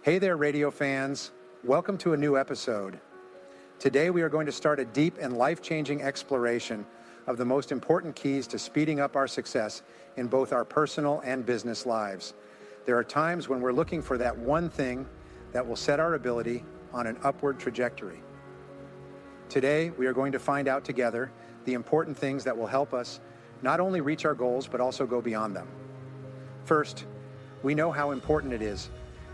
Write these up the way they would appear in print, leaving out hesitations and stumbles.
Hey there, radio fans. Welcome to a new episode. Today we are going to start a deep and life-changing exploration of the most important keys to speeding up our success in both our personal and business lives. There are times when we're looking for that one thing that will set our ability on an upward trajectory. Today we are going to find out together the important things that will help us not only reach our goals but also go beyond them. First, we know how important it is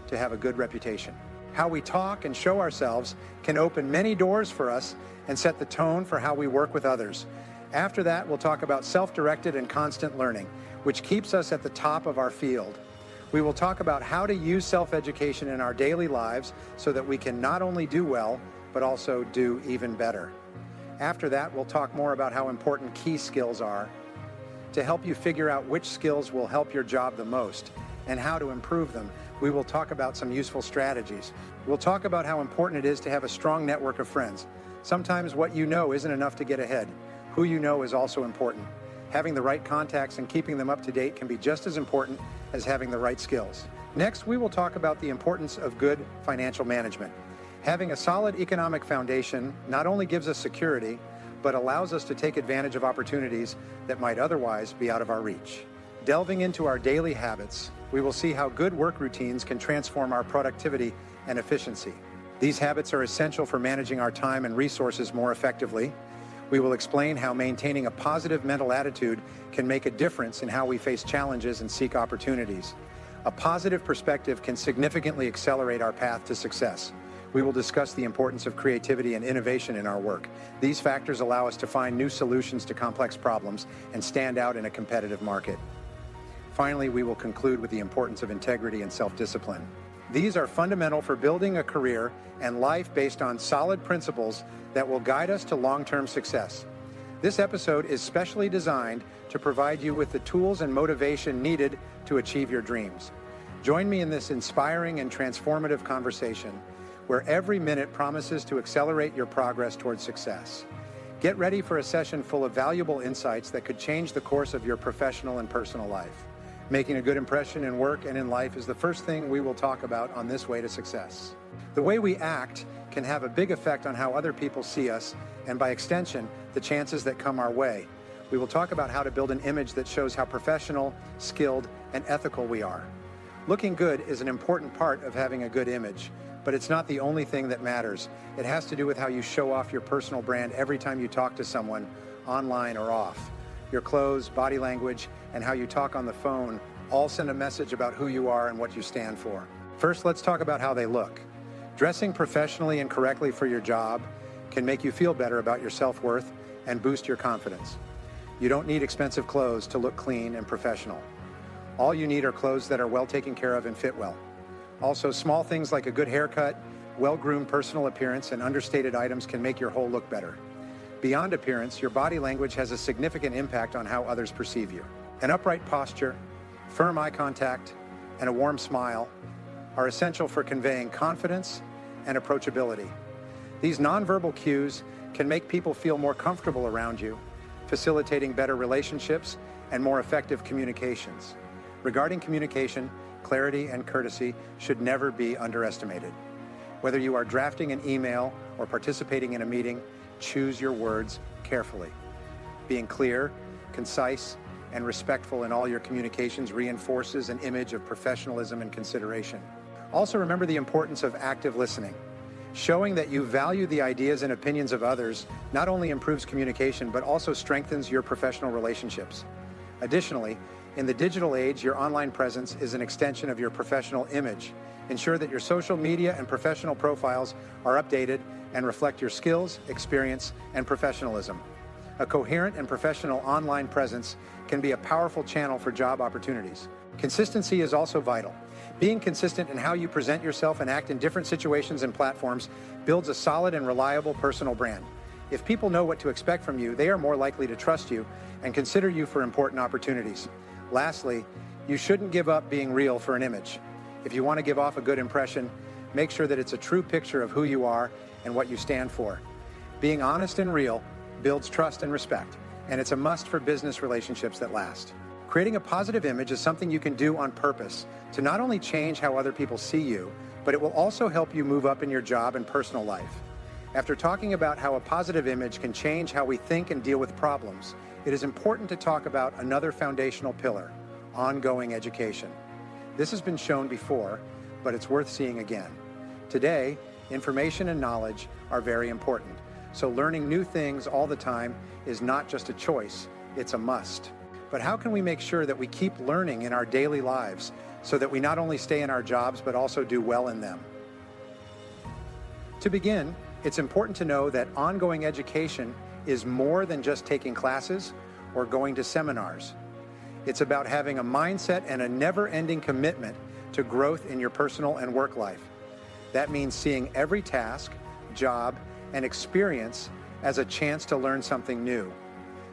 to have a good reputation. How we talk and show ourselves can open many doors for us and set the tone for how we work with others. After that, we'll talk about self-directed and constant learning, which keeps us at the top of our field. We will talk about how to use self-education in our daily lives so that we can not only do well, but also do even better. After that, we'll talk more about how important key skills are to help you figure out which skills will help your job the most and how to improve them. We will talk about some useful strategies. We'll talk about how important it is to have a strong network of friends. Sometimes what you know isn't enough to get ahead. Who you know is also important. Having the right contacts and keeping them up to date can be just as important as having the right skills. Next, we will talk about the importance of good financial management. Having a solid economic foundation not only gives us security, but allows us to take advantage of opportunities that might otherwise be out of our reach. Delving into our daily habits, we will see how good work routines can transform our productivity and efficiency. These habits are essential for managing our time and resources more effectively. We will explain how maintaining a positive mental attitude can make a difference in how we face challenges and seek opportunities. A positive perspective can significantly accelerate our path to success. We will discuss the importance of creativity and innovation in our work. These factors allow us to find new solutions to complex problems and stand out in a competitive market. Finally, we will conclude with the importance of integrity and self-discipline. These are fundamental for building a career and life based on solid principles that will guide us to long-term success. This episode is specially designed to provide you with the tools and motivation needed to achieve your dreams. Join me in this inspiring and transformative conversation where every minute promises to accelerate your progress towards success. Get ready for a session full of valuable insights that could change the course of your professional and personal life. Making a good impression in work and in life is the first thing we will talk about on this way to success. The way we act can have a big effect on how other people see us, and by extension, the chances that come our way. We will talk about how to build an image that shows how professional, skilled, and ethical we are. Looking good is an important part of having a good image, but it's not the only thing that matters. It has to do with how you show off your personal brand every time you talk to someone, online or off. Your clothes, body language, and how you talk on the phone all send a message about who you are and what you stand for. First, let's talk about how they look. Dressing professionally and correctly for your job can make you feel better about your self-worth and boost your confidence. You don't need expensive clothes to look clean and professional. All you need are clothes that are well taken care of and fit well. Also, small things like a good haircut, well-groomed personal appearance, and understated items can make your whole look better. Beyond appearance, your body language has a significant impact on how others perceive you. An upright posture, firm eye contact, and a warm smile are essential for conveying confidence and approachability. These nonverbal cues can make people feel more comfortable around you, facilitating better relationships and more effective communications. Regarding communication, clarity and courtesy should never be underestimated. Whether you are drafting an email or participating in a meeting, choose your words carefully. Being clear, concise, and respectful in all your communications reinforces an image of professionalism and consideration. Also, remember the importance of active listening. Showing that you value the ideas and opinions of others not only improves communication, but also strengthens your professional relationships. Additionally, in the digital age, your online presence is an extension of your professional image. Ensure that your social media and professional profiles are updated and reflect your skills, experience, and professionalism. A coherent and professional online presence can be a powerful channel for job opportunities. Consistency is also vital. Being consistent in how you present yourself and act in different situations and platforms builds a solid and reliable personal brand. If people know what to expect from you, they are more likely to trust you and consider you for important opportunities. Lastly, you shouldn't give up being real for an image. If you want to give off a good impression, make sure that it's a true picture of who you are and what you stand for. Being honest and real builds trust and respect, and it's a must for business relationships that last. Creating a positive image is something you can do on purpose to not only change how other people see you, but it will also help you move up in your job and personal life. After talking about how a positive image can change how we think and deal with problems, it is important to talk about another foundational pillar, ongoing education. This has been shown before, but it's worth seeing again. Today, information and knowledge are very important, so learning new things all the time is not just a choice, it's a must. But how can we make sure that we keep learning in our daily lives so that we not only stay in our jobs, but also do well in them? To begin, it's important to know that ongoing education is more than just taking classes or going to seminars. It's about having a mindset and a never-ending commitment to growth in your personal and work life. That means seeing every task, job, and experience as a chance to learn something new.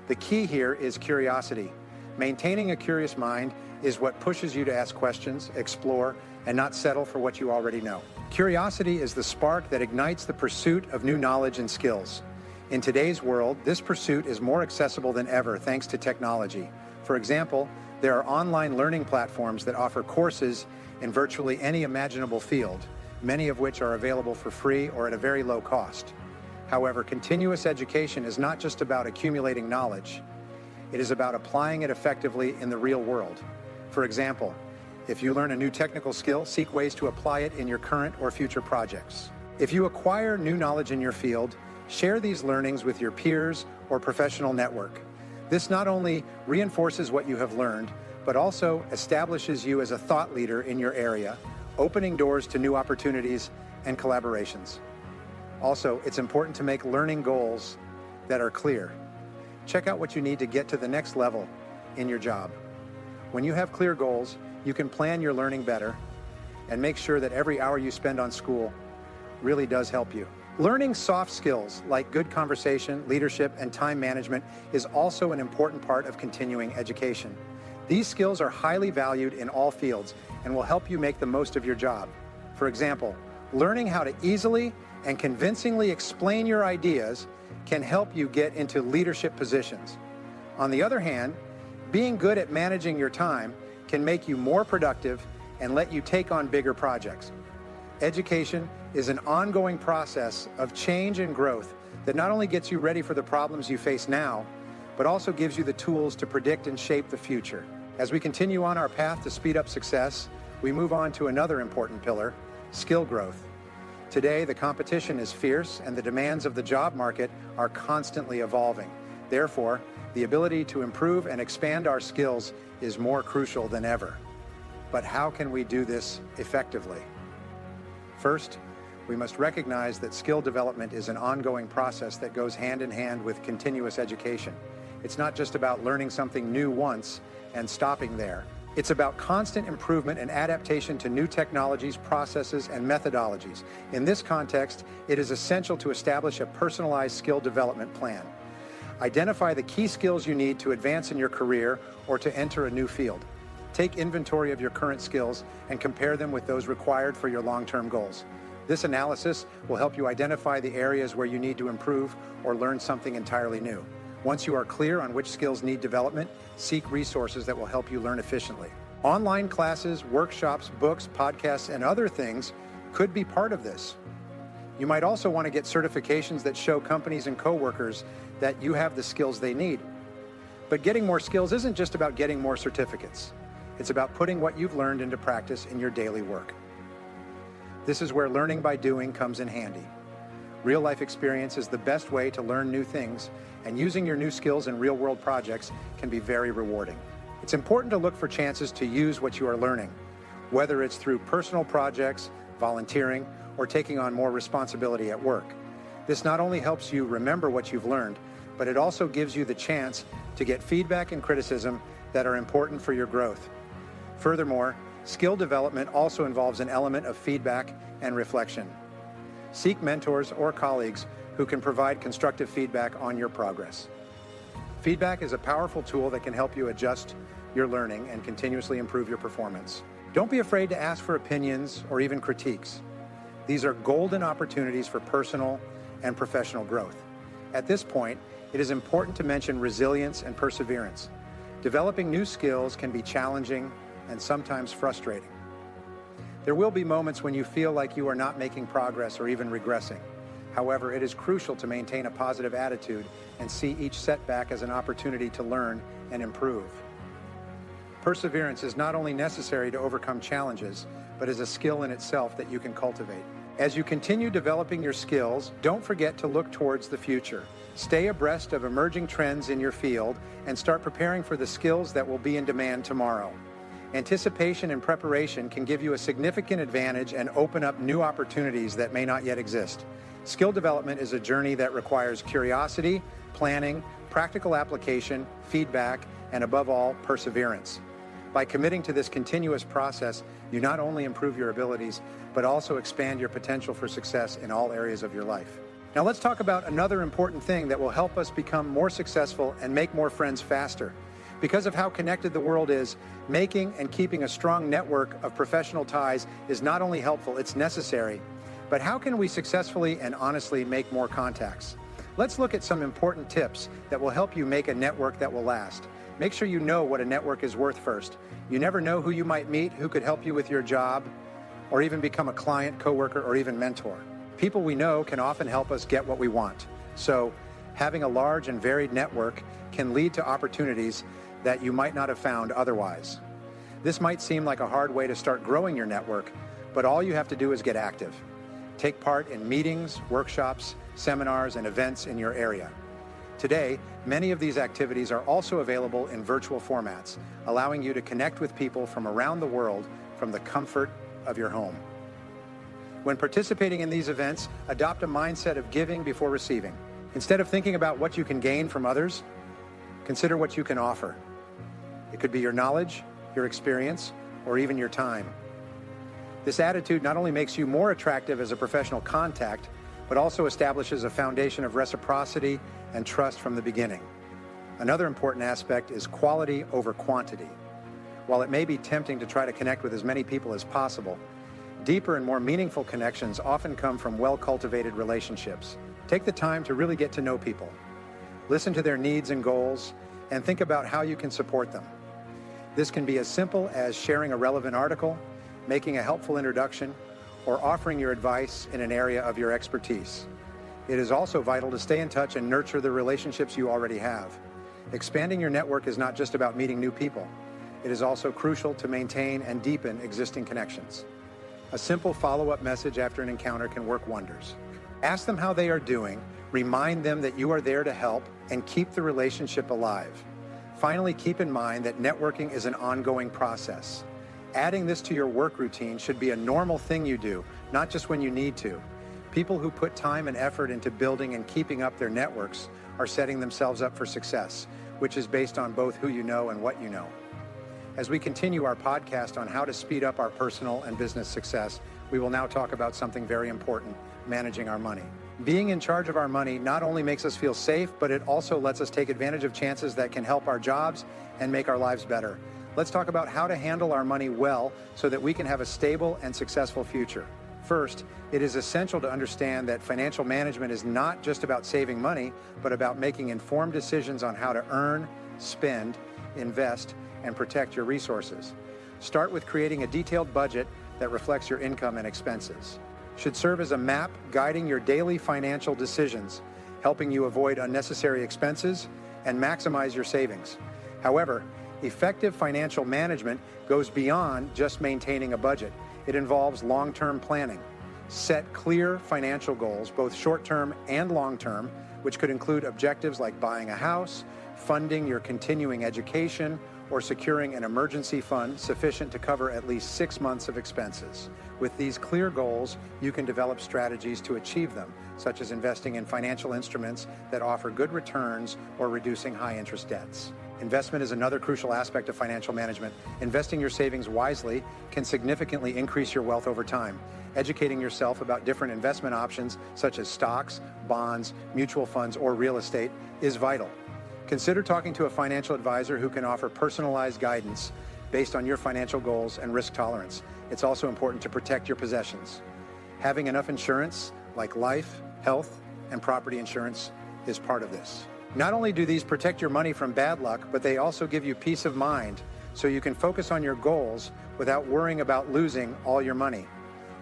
The key here is curiosity. Maintaining a curious mind is what pushes you to ask questions, explore, and not settle for what you already know. Curiosity is the spark that ignites the pursuit of new knowledge and skills. In today's world, this pursuit is more accessible than ever thanks to technology. For example, there are online learning platforms that offer courses in virtually any imaginable field, many of which are available for free or at a very low cost. However, continuous education is not just about accumulating knowledge. It is about applying it effectively in the real world. For example, if you learn a new technical skill, seek ways to apply it in your current or future projects. If you acquire new knowledge in your field, share these learnings with your peers or professional network. This not only reinforces what you have learned, but also establishes you as a thought leader in your area, opening doors to new opportunities and collaborations. Also, it's important to make learning goals that are clear. Check out what you need to get to the next level in your job. When you have clear goals, you can plan your learning better and make sure that every hour you spend on school really does help you. Learning soft skills like good conversation, leadership, and time management is also an important part of continuing education. These skills are highly valued in all fields and will help you make the most of your job. For example, learning how to easily and convincingly explain your ideas can help you get into leadership positions. On the other hand, being good at managing your time can make you more productive and let you take on bigger projects. Education is an ongoing process of change and growth that not only gets you ready for the problems you face now, but also gives you the tools to predict and shape the future. As we continue on our path to speed up success, we move on to another important pillar, skill growth. Today, the competition is fierce and the demands of the job market are constantly evolving. Therefore, the ability to improve and expand our skills is more crucial than ever. But how can we do this effectively? First, we must recognize that skill development is an ongoing process that goes hand in hand with continuous education. It's not just about learning something new once and stopping there. It's about constant improvement and adaptation to new technologies, processes, and methodologies. In this context, it is essential to establish a personalized skill development plan. Identify the key skills you need to advance in your career or to enter a new field. Take inventory of your current skills and compare them with those required for your long-term goals. This analysis will help you identify the areas where you need to improve or learn something entirely new. Once you are clear on which skills need development, seek resources that will help you learn efficiently. Online classes, workshops, books, podcasts, and other things could be part of this. You might also want to get certifications that show companies and coworkers that you have the skills they need. But getting more skills isn't just about getting more certificates. It's about putting what you've learned into practice in your daily work. This is where learning by doing comes in handy. Real-life experience is the best way to learn new things, and using your new skills in real-world projects can be very rewarding. It's important to look for chances to use what you are learning, whether it's through personal projects, volunteering, or taking on more responsibility at work. This not only helps you remember what you've learned, but it also gives you the chance to get feedback and criticism that are important for your growth. Furthermore, skill development also involves an element of feedback and reflection. Seek mentors or colleagues who can provide constructive feedback on your progress. Feedback is a powerful tool that can help you adjust your learning and continuously improve your performance. Don't be afraid to ask for opinions or even critiques. These are golden opportunities for personal and professional growth. At this point, it is important to mention resilience and perseverance. Developing new skills can be challenging and sometimes frustrating. There will be moments when you feel like you are not making progress or even regressing. However, it is crucial to maintain a positive attitude and see each setback as an opportunity to learn and improve. Perseverance is not only necessary to overcome challenges, but is a skill in itself that you can cultivate. As you continue developing your skills, don't forget to look towards the future. Stay abreast of emerging trends in your field and start preparing for the skills that will be in demand tomorrow. Anticipation and preparation can give you a significant advantage and open up new opportunities that may not yet exist. Skill development is a journey that requires curiosity, planning, practical application, feedback, and above all, perseverance. By committing to this continuous process, you not only improve your abilities, but also expand your potential for success in all areas of your life. Now let's talk about another important thing that will help us become more successful and make more friends faster. Because of how connected the world is, making and keeping a strong network of professional ties is not only helpful, it's necessary. But how can we successfully and honestly make more contacts? Let's look at some important tips that will help you make a network that will last. Make sure you know what a network is worth first. You never know who you might meet who could help you with your job, or even become a client, coworker, or even mentor. People we know can often help us get what we want. So having a large and varied network can lead to opportunities that you might not have found otherwise. This might seem like a hard way to start growing your network, but all you have to do is get active. Take part in meetings, workshops, seminars, and events in your area. Today, many of these activities are also available in virtual formats, allowing you to connect with people from around the world from the comfort of your home. When participating in these events, adopt a mindset of giving before receiving. Instead of thinking about what you can gain from others, consider what you can offer. It could be your knowledge, your experience, or even your time. This attitude not only makes you more attractive as a professional contact, but also establishes a foundation of reciprocity and trust from the beginning. Another important aspect is quality over quantity. While it may be tempting to try to connect with as many people as possible, deeper and more meaningful connections often come from well-cultivated relationships. Take the time to really get to know people. Listen to their needs and goals, and think about how you can support them. This can be as simple as sharing a relevant article, making a helpful introduction, or offering your advice in an area of your expertise. It is also vital to stay in touch and nurture the relationships you already have. Expanding your network is not just about meeting new people. It is also crucial to maintain and deepen existing connections. A simple follow-up message after an encounter can work wonders. Ask them how they are doing, remind them that you are there to help, and keep the relationship alive. Finally, keep in mind that networking is an ongoing process. Adding this to your work routine should be a normal thing you do, not just when you need to. People who put time and effort into building and keeping up their networks are setting themselves up for success, which is based on both who you know and what you know. As we continue our podcast on how to speed up our personal and business success, we will now talk about something very important: managing our money. Being in charge of our money not only makes us feel safe, but it also lets us take advantage of chances that can help our jobs and make our lives better. Let's talk about how to handle our money well so that we can have a stable and successful future. First, it is essential to understand that financial management is not just about saving money, but about making informed decisions on how to earn, spend, invest, and protect your resources. Start with creating a detailed budget that reflects your income and expenses. Should serve as a map guiding your daily financial decisions, helping you avoid unnecessary expenses and maximize your savings. However, effective financial management goes beyond just maintaining a budget. It involves long-term planning. Set clear financial goals, both short-term and long-term, which could include objectives like buying a house, funding your continuing education, or securing an emergency fund sufficient to cover at least 6 months of expenses. With these clear goals, you can develop strategies to achieve them, such as investing in financial instruments that offer good returns or reducing high-interest debts. Investment is another crucial aspect of financial management. Investing your savings wisely can significantly increase your wealth over time. Educating yourself about different investment options, such as stocks, bonds, mutual funds, or real estate, is vital. Consider talking to a financial advisor who can offer personalized guidance based on your financial goals and risk tolerance. It's also important to protect your possessions. Having enough insurance, like life, health, and property insurance, is part of this. Not only do these protect your money from bad luck, but they also give you peace of mind so you can focus on your goals without worrying about losing all your money.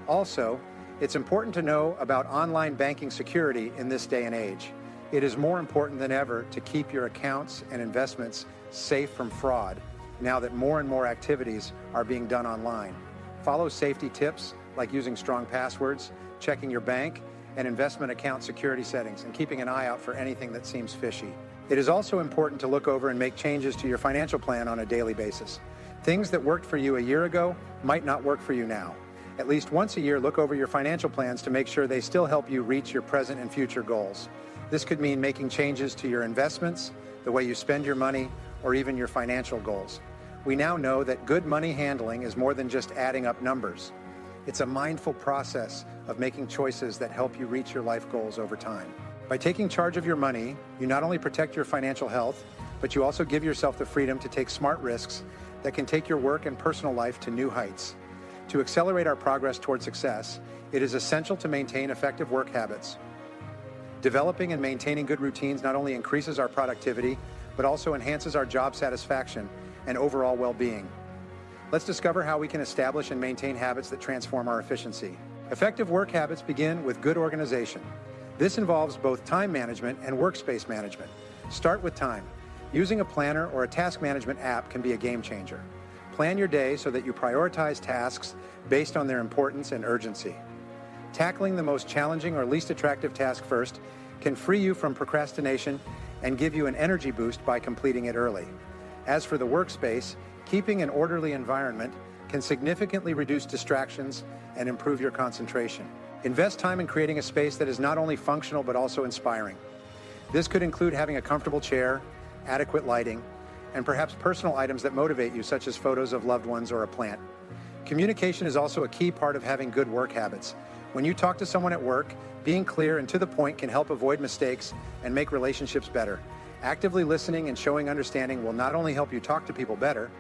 Also, it's important to know about online banking security in this day and age. It is more important than ever to keep your accounts and investments safe from fraud now that more and more activities are being done online. Follow safety tips like using strong passwords, checking your bank and investment account security settings, and keeping an eye out for anything that seems fishy. It is also important to look over and make changes to your financial plan on a daily basis. Things that worked for you a year ago might not work for you now. At least once a year, look over your financial plans to make sure they still help you reach your present and future goals. This could mean making changes to your investments, the way you spend your money, or even your financial goals. We now know that good money handling is more than just adding up numbers. It's a mindful process of making choices that help you reach your life goals over time. By taking charge of your money, you not only protect your financial health, but you also give yourself the freedom to take smart risks that can take your work and personal life to new heights. To accelerate our progress toward success, it is essential to maintain effective work habits. Developing and maintaining good routines not only increases our productivity, but also enhances our job satisfaction and overall well-being. Let's discover how we can establish and maintain habits that transform our efficiency. Effective work habits begin with good organization. This involves both time management and workspace management. Start with time. Using a planner or a task management app can be a game changer. Plan your day so that you prioritize tasks based on their importance and urgency. Tackling the most challenging or least attractive task first can free you from procrastination and give you an energy boost by completing it early. As for the workspace, keeping an orderly environment can significantly reduce distractions and improve your concentration. Invest time in creating a space that is not only functional but also inspiring. This could include having a comfortable chair, adequate lighting, and perhaps personal items that motivate you, such as photos of loved ones or a plant. Communication is also a key part of having good work habits. When you talk to someone at work, being clear and to the point can help avoid mistakes and make relationships better. Actively listening and showing understanding will not only help you talk to people better,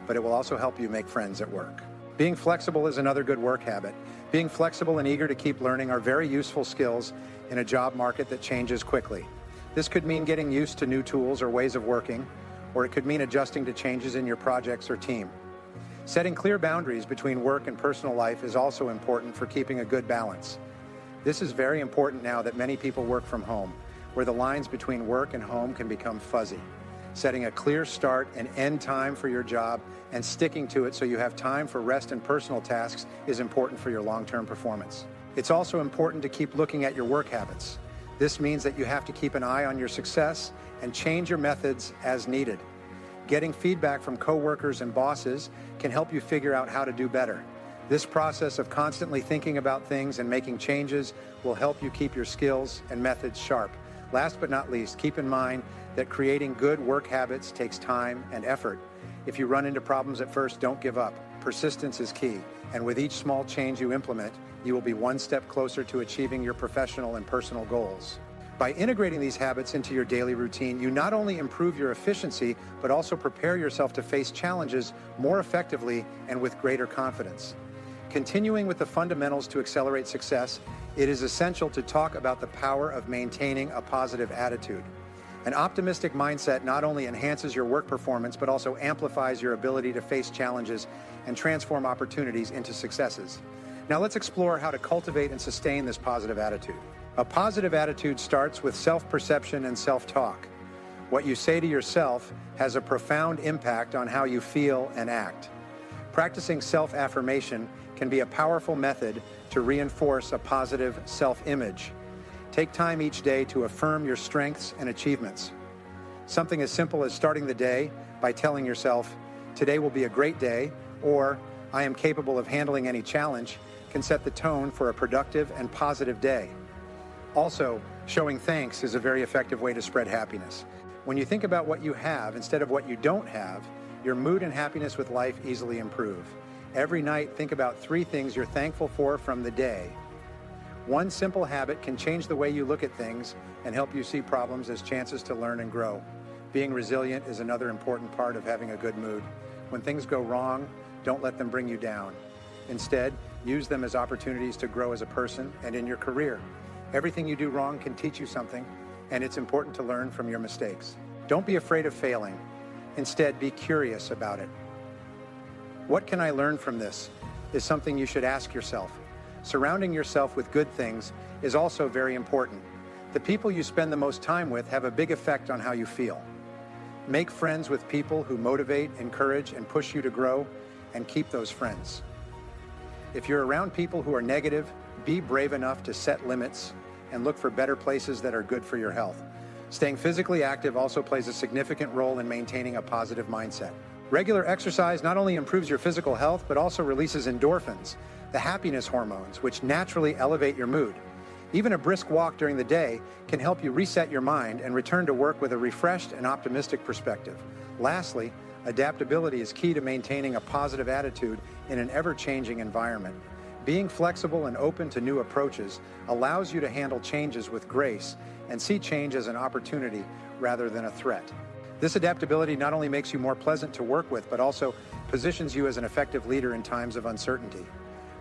but it will also help you make friends at work. Being flexible is another good work habit. Being flexible and eager to keep learning are very useful skills in a job market that changes quickly. This could mean getting used to new tools or ways of working, or it could mean adjusting to changes in your projects or team. Setting clear boundaries between work and personal life is also important for keeping a good balance. This is very important now that many people work from home, where the lines between work and home can become fuzzy. Setting a clear start and end time for your job and sticking to it so you have time for rest and personal tasks is important for your long-term performance. It's also important to keep looking at your work habits. This means that you have to keep an eye on your success and change your methods as needed. Getting feedback from coworkers and bosses can help you figure out how to do better. This process of constantly thinking about things and making changes will help you keep your skills and methods sharp. Last but not least, keep in mind that creating good work habits takes time and effort. If you run into problems at first, don't give up. Persistence is key, and with each small change you implement, you will be one step closer to achieving your professional and personal goals. By integrating these habits into your daily routine, you not only improve your efficiency, but also prepare yourself to face challenges more effectively and with greater confidence. Continuing with the fundamentals to accelerate success, it is essential to talk about the power of maintaining a positive attitude. An optimistic mindset not only enhances your work performance, but also amplifies your ability to face challenges and transform opportunities into successes. Now let's explore how to cultivate and sustain this positive attitude. A positive attitude starts with self-perception and self-talk. What you say to yourself has a profound impact on how you feel and act. Practicing self-affirmation can be a powerful method to reinforce a positive self-image. Take time each day to affirm your strengths and achievements. Something as simple as starting the day by telling yourself, "Today will be a great day," or "I am capable of handling any challenge," can set the tone for a productive and positive day. Also, showing thanks is a very effective way to spread happiness. When you think about what you have instead of what you don't have, your mood and happiness with life easily improve. Every night, think about 3 things you're thankful for from the day. One simple habit can change the way you look at things and help you see problems as chances to learn and grow. Being resilient is another important part of having a good mood. When things go wrong, don't let them bring you down. Instead, use them as opportunities to grow as a person and in your career. Everything you do wrong can teach you something, and it's important to learn from your mistakes. Don't be afraid of failing. Instead, be curious about it. What can I learn from this is something you should ask yourself. Surrounding yourself with good things is also very important. The people you spend the most time with have a big effect on how you feel. Make friends with people who motivate, encourage, and push you to grow, and keep those friends. If you're around people who are negative, be brave enough to set limits and look for better places that are good for your health. Staying physically active also plays a significant role in maintaining a positive mindset. Regular exercise not only improves your physical health, but also releases endorphins, the happiness hormones, which naturally elevate your mood. Even a brisk walk during the day can help you reset your mind and return to work with a refreshed and optimistic perspective. Lastly, adaptability is key to maintaining a positive attitude in an ever-changing environment. Being flexible and open to new approaches allows you to handle changes with grace and see change as an opportunity rather than a threat. This adaptability not only makes you more pleasant to work with, but also positions you as an effective leader in times of uncertainty.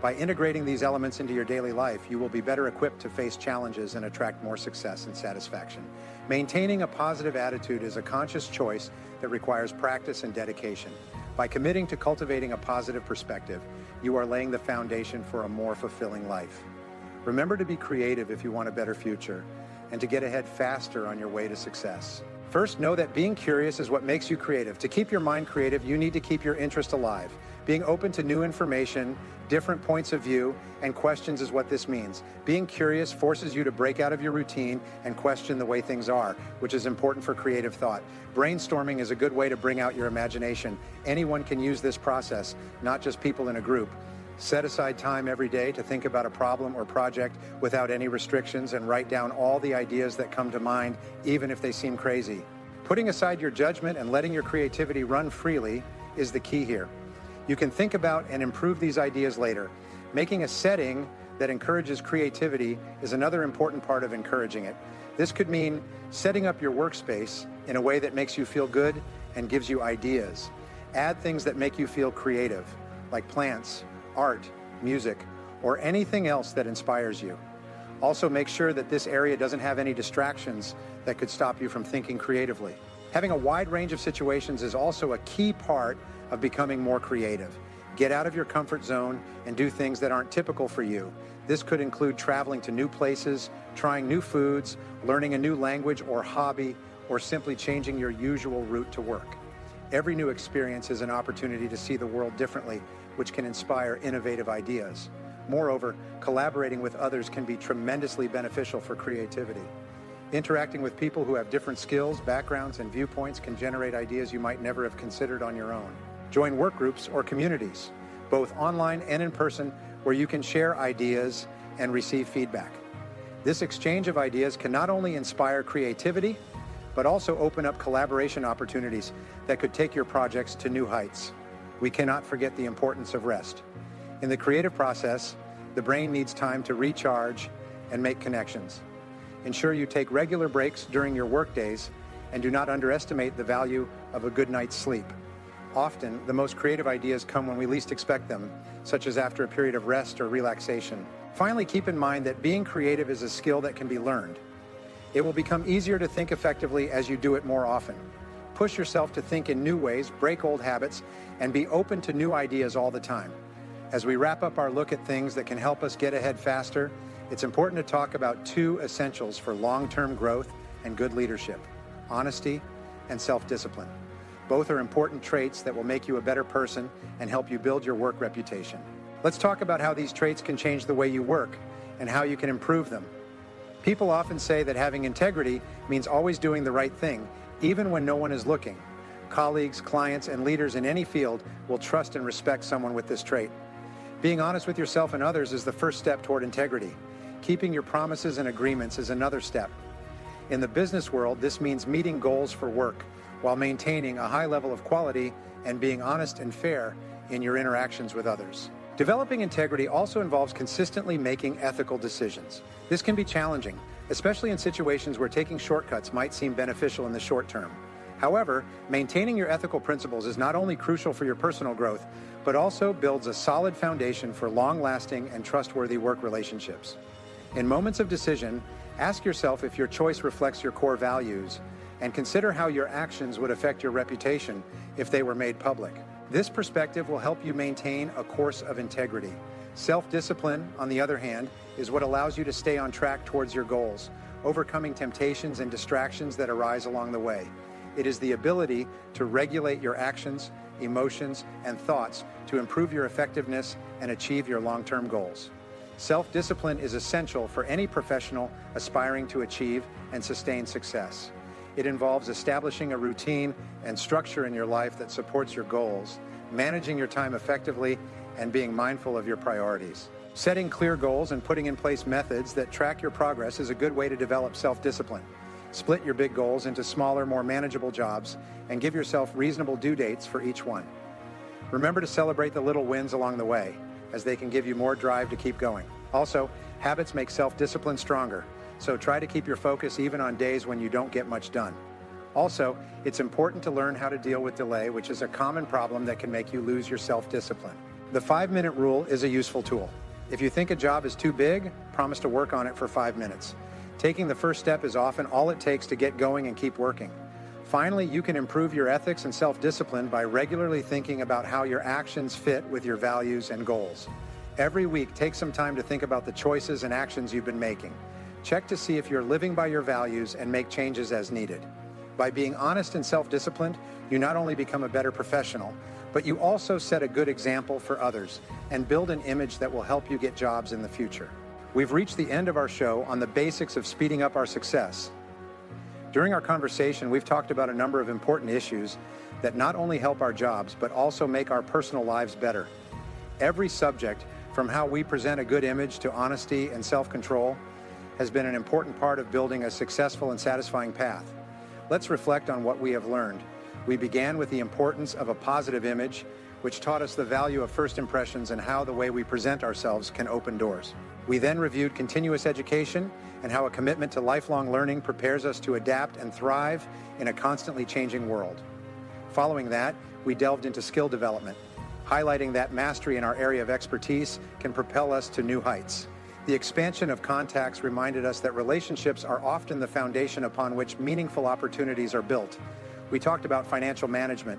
By integrating these elements into your daily life, you will be better equipped to face challenges and attract more success and satisfaction. Maintaining a positive attitude is a conscious choice that requires practice and dedication. By committing to cultivating a positive perspective, you are laying the foundation for a more fulfilling life. Remember to be creative if you want a better future, and to get ahead faster on your way to success. First, know that being curious is what makes you creative. To keep your mind creative, you need to keep your interest alive. Being open to new information, different points of view, and questions is what this means. Being curious forces you to break out of your routine and question the way things are, which is important for creative thought. Brainstorming is a good way to bring out your imagination. Anyone can use this process, not just people in a group. Set aside time every day to think about a problem or project without any restrictions, and write down all the ideas that come to mind, even if they seem crazy. Putting aside your judgment and letting your creativity run freely is the key here. You can think about and improve these ideas later. Making a setting that encourages creativity is another important part of encouraging it. This could mean setting up your workspace in a way that makes you feel good and gives you ideas. Add things that make you feel creative, like plants, art, music, or anything else that inspires you. Also, make sure that this area doesn't have any distractions that could stop you from thinking creatively. Having a wide range of situations is also a key part of becoming more creative. Get out of your comfort zone and do things that aren't typical for you. This could include traveling to new places, trying new foods, learning a new language or hobby, or simply changing your usual route to work. Every new experience is an opportunity to see the world differently, which can inspire innovative ideas. Moreover, collaborating with others can be tremendously beneficial for creativity. Interacting with people who have different skills, backgrounds, and viewpoints can generate ideas you might never have considered on your own. Join work groups or communities, both online and in person, where you can share ideas and receive feedback. This exchange of ideas can not only inspire creativity, but also open up collaboration opportunities that could take your projects to new heights. We cannot forget the importance of rest. In the creative process, the brain needs time to recharge and make connections. Ensure you take regular breaks during your work days, and do not underestimate the value of a good night's sleep. Often, the most creative ideas come when we least expect them, such as after a period of rest or relaxation. Finally, keep in mind that being creative is a skill that can be learned. It will become easier to think effectively as you do it more often. Push yourself to think in new ways, break old habits, and be open to new ideas all the time. As we wrap up our look at things that can help us get ahead faster, it's important to talk about two essentials for long-term growth and good leadership: honesty and self-discipline. Both are important traits that will make you a better person and help you build your work reputation. Let's talk about how these traits can change the way you work and how you can improve them. People often say that having integrity means always doing the right thing, even when no one is looking. Colleagues, clients, and leaders in any field will trust and respect someone with this trait. Being honest with yourself and others is the first step toward integrity. Keeping your promises and agreements is another step. In the business world, this means meeting goals for work while maintaining a high level of quality and being honest and fair in your interactions with others. Developing integrity also involves consistently making ethical decisions. This can be challenging, especially in situations where taking shortcuts might seem beneficial in the short term. However, maintaining your ethical principles is not only crucial for your personal growth, but also builds a solid foundation for long-lasting and trustworthy work relationships. In moments of decision, ask yourself if your choice reflects your core values, and consider how your actions would affect your reputation if they were made public. This perspective will help you maintain a course of integrity. Self-discipline, on the other hand, is what allows you to stay on track towards your goals, overcoming temptations and distractions that arise along the way. It is the ability to regulate your actions, emotions, and thoughts to improve your effectiveness and achieve your long-term goals. Self-discipline is essential for any professional aspiring to achieve and sustain success. It involves establishing a routine and structure in your life that supports your goals, managing your time effectively, and being mindful of your priorities. Setting clear goals and putting in place methods that track your progress is a good way to develop self-discipline. Split your big goals into smaller, more manageable jobs and give yourself reasonable due dates for each one. Remember to celebrate the little wins along the way, as they can give you more drive to keep going. Also, habits make self-discipline stronger, so try to keep your focus even on days when you don't get much done. Also, it's important to learn how to deal with delay, which is a common problem that can make you lose your self-discipline. The 5-minute rule is a useful tool. If you think a job is too big, promise to work on it for 5 minutes. Taking the first step is often all it takes to get going and keep working. Finally, you can improve your ethics and self-discipline by regularly thinking about how your actions fit with your values and goals. Every week, take some time to think about the choices and actions you've been making. Check to see if you're living by your values and make changes as needed. By being honest and self-disciplined, you not only become a better professional, but you also set a good example for others and build an image that will help you get jobs in the future. We've reached the end of our show on the basics of speeding up our success. During our conversation, we've talked about a number of important issues that not only help our jobs, but also make our personal lives better. Every subject, from how we present a good image to honesty and self-control, has been an important part of building a successful and satisfying path. Let's reflect on what we have learned. We began with the importance of a positive image, which taught us the value of first impressions and how the way we present ourselves can open doors. We then reviewed continuous education and how a commitment to lifelong learning prepares us to adapt and thrive in a constantly changing world. Following that, we delved into skill development, highlighting that mastery in our area of expertise can propel us to new heights. The expansion of contacts reminded us that relationships are often the foundation upon which meaningful opportunities are built. We talked about financial management,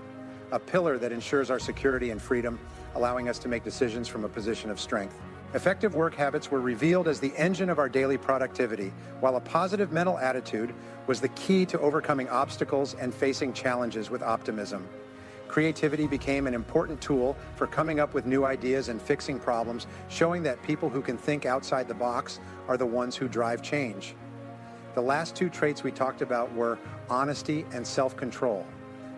a pillar that ensures our security and freedom, allowing us to make decisions from a position of strength. Effective work habits were revealed as the engine of our daily productivity, while a positive mental attitude was the key to overcoming obstacles and facing challenges with optimism. Creativity became an important tool for coming up with new ideas and fixing problems, showing that people who can think outside the box are the ones who drive change. The last two traits we talked about were honesty and self-control.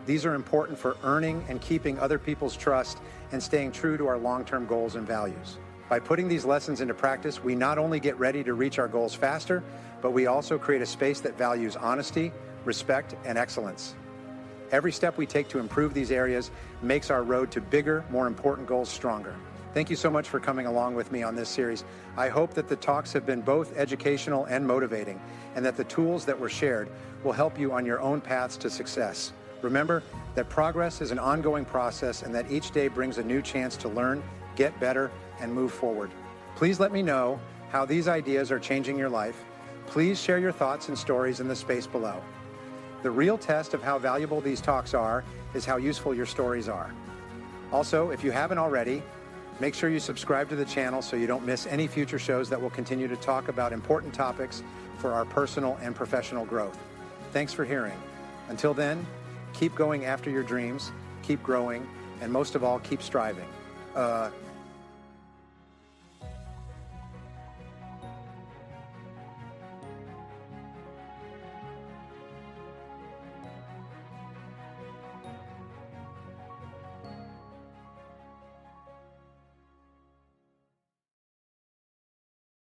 These are important for earning and keeping other people's trust and staying true to our long-term goals and values. By putting these lessons into practice, we not only get ready to reach our goals faster, but we also create a space that values honesty, respect, and excellence. Every step we take to improve these areas makes our road to bigger, more important goals stronger. Thank you so much for coming along with me on this series. I hope that the talks have been both educational and motivating, and that the tools that were shared will help you on your own paths to success. Remember that progress is an ongoing process and that each day brings a new chance to learn, get better, and move forward. Please let me know how these ideas are changing your life. Please share your thoughts and stories in the space below. The real test of how valuable these talks are is how useful your stories are. Also, if you haven't already, make sure you subscribe to the channel so you don't miss any future shows that will continue to talk about important topics for our personal and professional growth. Thanks for hearing. Until then, keep going after your dreams, keep growing, and most of all, keep striving.